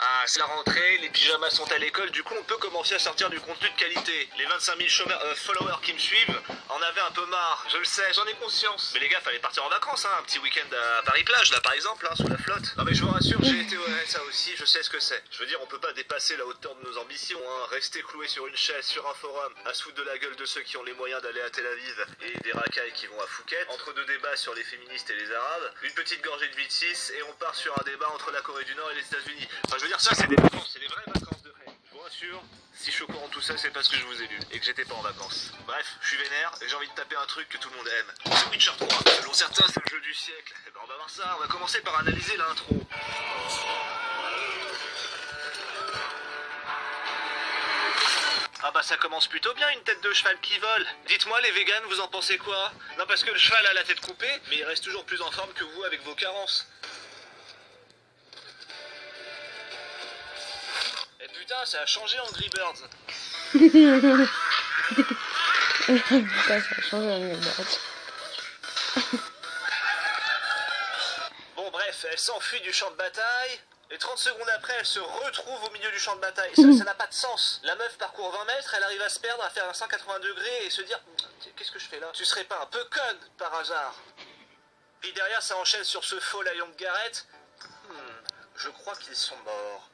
Ah, c'est la rentrée, les pyjamas sont à l'école, du coup on peut commencer à sortir du contenu de qualité. Les 25 000 followers qui me suivent en avaient un peu marre, je le sais, j'en ai conscience. Mais les gars, fallait partir en vacances, hein, un petit week-end à Paris-Plage, là par exemple, hein, sous la flotte. Non mais je vous rassure, j'ai été ça aussi, je sais ce que c'est. Je veux dire, on peut pas dépasser la hauteur de nos ambitions, hein, rester cloué sur une chaise, sur un forum, à se foutre de la gueule de ceux qui ont les moyens d'aller à Tel Aviv et des racailles qui vont à Phuket, entre deux débats sur les féministes et les arabes, une petite gorgée de 8-6 et on part sur un débat entre la Corée du Nord et les États-Unis. Enfin, je veux dire, ça, c'est des vacances, c'est des vraies vacances de rêve. Je vous rassure, si je suis au courant de tout ça, c'est parce que je vous ai lu et que j'étais pas en vacances. Bref, je suis vénère et j'ai envie de taper un truc que tout le monde aime. The Witcher 3. Selon certains, c'est le jeu du siècle. Eh ben, on va voir ça. On va commencer par analyser l'intro. Ah bah ça commence plutôt bien, une tête de cheval qui vole. Dites-moi les véganes, vous en pensez quoi? Non, parce que le cheval a la tête coupée, mais il reste toujours plus en forme que vous avec vos carences. Et putain, ça a changé Angry Birds. Putain, ça a changé Angry Birds. Bon bref, elle s'enfuit du champ de bataille. Et 30 secondes après, elle se retrouve au milieu du champ de bataille. Ça n'a pas de sens. La meuf parcourt 20 mètres, elle arrive à se perdre, à faire un 180 degrés et se dire qu'est-ce que je fais là? Tu serais pas un peu conne par hasard? Puis derrière, ça enchaîne sur ce faux Lion de Garrett. Je crois qu'ils sont morts.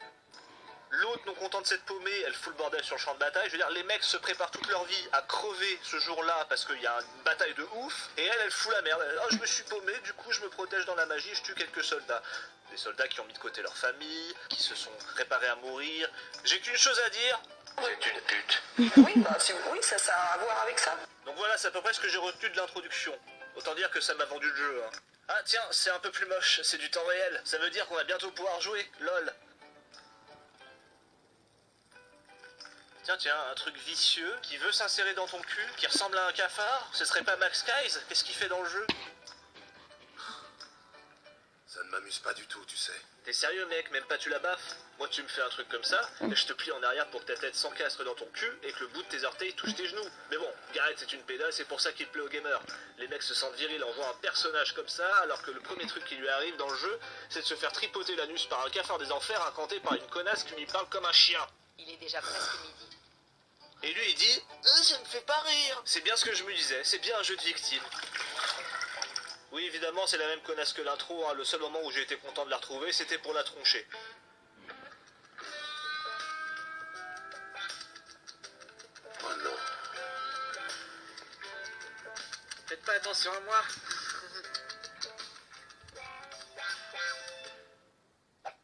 L'autre, non content de s'être paumée, elle fout le bordel sur le champ de bataille. Je veux dire, les mecs se préparent toute leur vie à crever ce jour-là parce qu'il y a une bataille de ouf. Et elle fout la merde. Oh, je me suis paumée, du coup, je me protège dans la magie et je tue quelques soldats. Des soldats qui ont mis de côté leur famille, qui se sont préparés à mourir. J'ai qu'une chose à dire, c'est une pute. Oui, bah, oui, ça a à voir avec ça. Donc voilà, c'est à peu près ce que j'ai retenu de l'introduction. Autant dire que ça m'a vendu le jeu. Hein. Ah tiens, c'est un peu plus moche, c'est du temps réel. Ça veut dire qu'on va bientôt pouvoir jouer, lol. Tiens, un truc vicieux qui veut s'insérer dans ton cul, qui ressemble à un cafard. Ce serait pas Max Kaiz? Qu'est-ce qu'il fait dans le jeu? Ça ne m'amuse pas du tout, tu sais. T'es sérieux mec, même pas tu la baffes? Moi tu me fais un truc comme ça, et je te plie en arrière pour que ta tête s'encastre dans ton cul et que le bout de tes orteils touche tes genoux. Mais bon, Garrett c'est une pédale, c'est pour ça qu'il plaît aux gamers. Les mecs se sentent virils en voyant un personnage comme ça, alors que le premier truc qui lui arrive dans le jeu, c'est de se faire tripoter l'anus par un cafard des enfers incanté par une connasse qui lui parle comme un chien. Il est déjà presque midi. Et lui il dit ça me fait pas rire. C'est bien ce que je me disais, c'est bien un jeu de victime. Oui, évidemment, c'est la même connasse que l'intro, hein. Le seul moment où j'ai été content de la retrouver, c'était pour la troncher. Oh non. Faites pas attention à moi.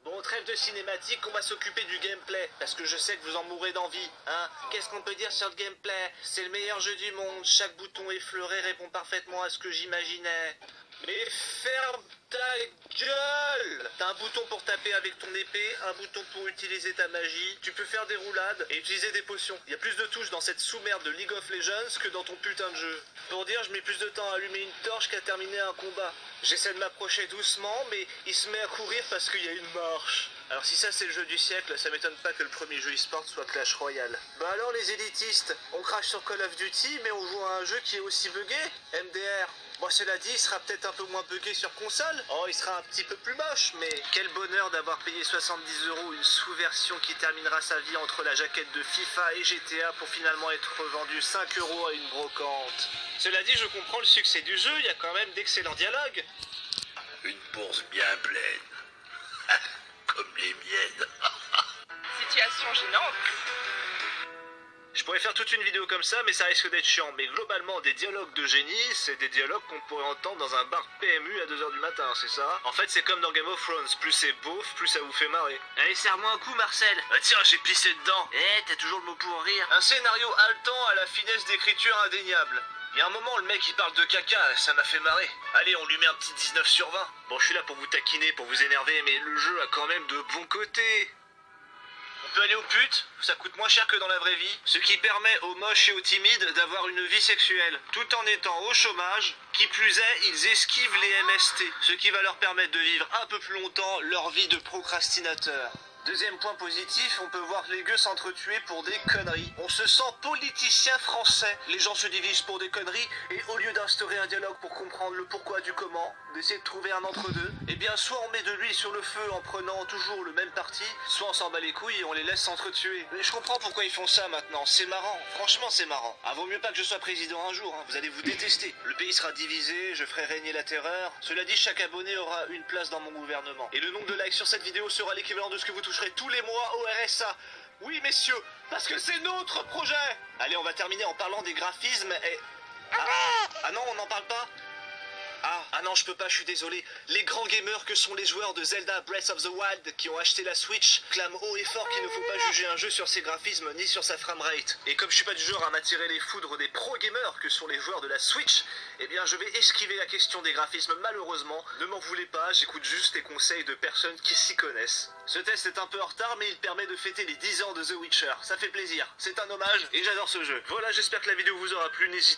Bon, trêve de cinématique, on va s'occuper du gameplay, parce que je sais que vous en mourrez d'envie, hein. Qu'est-ce qu'on peut dire sur le gameplay? C'est le meilleur jeu du monde, chaque bouton effleuré répond parfaitement à ce que j'imaginais. Mais ferme ta gueule! T'as un bouton pour taper avec ton épée, un bouton pour utiliser ta magie, tu peux faire des roulades et utiliser des potions. Il y a plus de touches dans cette sous-merde de League of Legends que dans ton putain de jeu. Pour dire, je mets plus de temps à allumer une torche qu'à terminer un combat. J'essaie de m'approcher doucement, mais il se met à courir parce qu'il y a une marche. Alors si ça c'est le jeu du siècle, ça m'étonne pas que le premier jeu e-sport soit Clash Royale. Bah alors les élitistes, on crache sur Call of Duty, mais on joue à un jeu qui est aussi buggé, MDR. Bon, cela dit, il sera peut-être un peu moins buggé sur console. Oh, il sera un petit peu plus moche, mais quel bonheur d'avoir payé 70 € une sous-version qui terminera sa vie entre la jaquette de FIFA et GTA pour finalement être revendue 5 € à une brocante. Cela dit, je comprends le succès du jeu, il y a quand même d'excellents dialogues. Une bourse bien pleine. Comme les miennes. Situation gênante. Je pourrais faire toute une vidéo comme ça, mais ça risque d'être chiant. Mais globalement, des dialogues de génie, c'est des dialogues qu'on pourrait entendre dans un bar PMU à 2h du matin, c'est ça? En fait, c'est comme dans Game of Thrones. Plus c'est beauf, plus ça vous fait marrer. Allez, serre-moi un coup, Marcel. Ah tiens, j'ai pissé dedans. Eh, t'as toujours le mot pour en rire. Un scénario haletant à la finesse d'écriture indéniable. Il y a un moment, le mec il parle de caca, ça m'a fait marrer. Allez, on lui met un petit 19 sur 20. Bon, je suis là pour vous taquiner, pour vous énerver, mais le jeu a quand même de bons côtés. On peut aller aux putes, ça coûte moins cher que dans la vraie vie, ce qui permet aux moches et aux timides d'avoir une vie sexuelle, tout en étant au chômage. Qui plus est, ils esquivent les MST, ce qui va leur permettre de vivre un peu plus longtemps leur vie de procrastinateur. Deuxième point positif, on peut voir les gueux s'entretuer pour des conneries. On se sent politicien français. Les gens se divisent pour des conneries et au lieu d'instaurer un dialogue pour comprendre le pourquoi du comment, d'essayer de trouver un entre-deux, eh bien soit on met de l'huile sur le feu en prenant toujours le même parti, soit on s'en bat les couilles et on les laisse s'entretuer. Mais je comprends pourquoi ils font ça maintenant, c'est marrant, franchement c'est marrant. Ah, vaut mieux pas que je sois président un jour, hein. Vous allez vous détester. Le pays sera divisé, je ferai régner la terreur. Cela dit, chaque abonné aura une place dans mon gouvernement. Et le nombre de likes sur cette vidéo sera l'équivalent de ce que vous toucherez tous les mois au RSA. Oui messieurs, parce que c'est notre projet. Allez, on va terminer en parlant des graphismes et... Ah non, on n'en parle pas. Ah non, je peux pas, je suis désolé. Les grands gamers que sont les joueurs de Zelda Breath of the Wild qui ont acheté la Switch clament haut et fort qu'il ne faut pas juger un jeu sur ses graphismes ni sur sa framerate. Et comme je suis pas du genre à m'attirer les foudres des pro gamers que sont les joueurs de la Switch, eh bien je vais esquiver la question des graphismes malheureusement. Ne m'en voulez pas, j'écoute juste les conseils de personnes qui s'y connaissent. Ce test est un peu en retard mais il permet de fêter les 10 ans de The Witcher. Ça fait plaisir, c'est un hommage et j'adore ce jeu. Voilà, j'espère que la vidéo vous aura plu, n'hésitez